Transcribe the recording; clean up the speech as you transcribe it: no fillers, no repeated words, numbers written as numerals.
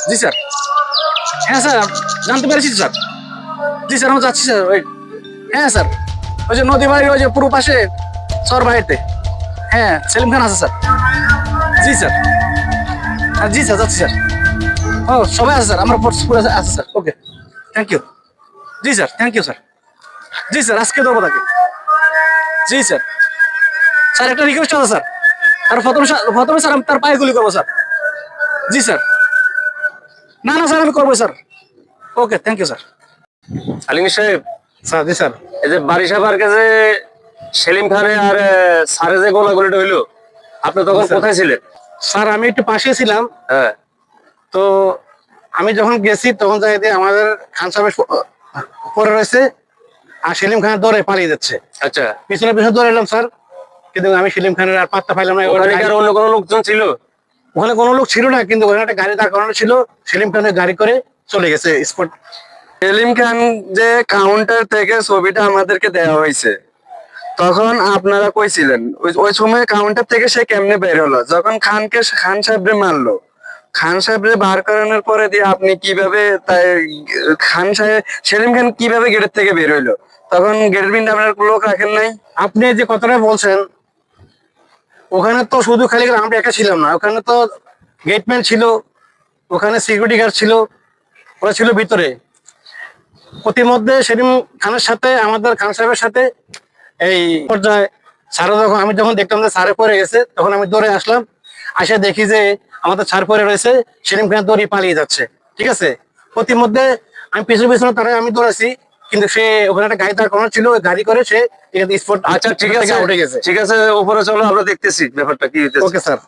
জি sir. হ্যাঁ sir, জানতে পেরেছি স্যার। জি স্যার, আমি যাচ্ছি স্যার। ওই হ্যাঁ স্যার, ওই যে নদী বাড়ির ওই যে পুরো পাশে সর বাড়িতে। হ্যাঁ, সেলিম খান আছে স্যার। জি স্যার। জি স্যার, যাচ্ছি স্যার। ও সবাই আছে স্যার, আমার পুরো আছে স্যার। Okay, thank you. জি স্যার, থ্যাংক ইউ স্যার। জি স্যার, আজকে ধরবো তাকে। জি স্যার। স্যার একটা রিকোয়েস্ট আছে স্যার। আর প্রথমে স্যার আমি তার পায়ে গুলি করবো স্যার। জি স্যার। না না স্যার, আমি করবো sir. Okay, thank you sir. Alim সাহেব, স্যার। জি স্যার। এই যে বারিশা পার্কে যে সেলিম খানে আর সারে যে গোলাগুলিটা হইলো, আপনি তখন স্যার। কোথায় ছিলেন? স্যার আমি একটু পাশে ছিলাম। হ্যাঁ। তো আমি যখন গেছি তখন যাই দিয়ে আমাদের খান সাহেব পরে রয়েছে, আর সেলিম খানের দৌড়ে পালিয়ে যাচ্ছে। আচ্ছা, পিছনে পিছনে দৌড়ে এলাম স্যার, কিন্তু আমি সেলিম খানের আর পাত্তা পাইলাম না। ওখানে কি আর অন্য কোনো লোকজন ছিল? ওখানে কোনো লোক ছিল না, কিন্তু ওখানে একটা গাড়ি দাঁড় করানো ছিল। সেলিম খানের গাড়ি করে চলে গেছে স্পট। সেলিম খান যে কাউন্টার থেকে ছবিটা আমাদেরকে দেওয়া হয়েছে, তখন আপনারা কইছিলেন ওই ওই সময় কাউন্টার থেকে সে কেমনে বের হলো? যখন খান সাহেবরে মারলো, খান সাহেবরে বার করানোর পরে দিয়ে আপনি কিভাবে তাই খান সাহেব সেলিম খান কিভাবে গেটের থেকে বের হইলো? তখন গেটের বিন্দু আপনার লোক রাখেন নাই? আপনি যে কথাটা বলছেন, ওখানে তো শুধু খালি আমরা একা ছিলাম না, ওখানে তো গেটম্যান ছিল, ওখানে সিকিউরিটি গার্ড ছিল, ওরা ছিল ভিতরে। প্রতিমধ্যে সেলিম খানের সাথে আমাদের খান সাহেবের সাথে এই পর্যায়ে স্যারও যখন আমি যখন দেখলাম যে স্যারে পড়ে গেছে, তখন আমি দৌড়ে আসলাম। আসে দেখি যে আমাদের স্যার পড়ে রয়েছে, সেলিম খান দৌড়ে পালিয়ে যাচ্ছে। ঠিক আছে, প্রতিমধ্যে আমি পিছনে পিছনে তারা আমি দৌড়াচ্ছি, কিন্তু সে ওখানে একটা গাড়ি দাঁড় করানো ছিল, ওই গাড়ি করে সে স্পট আচ্ছা, ঠিক আছে, উঠে গেছে। ঠিক আছে, উপরে চলো, আমরা দেখতেছি ব্যাপারটা কি হইতেছে। Okay sir.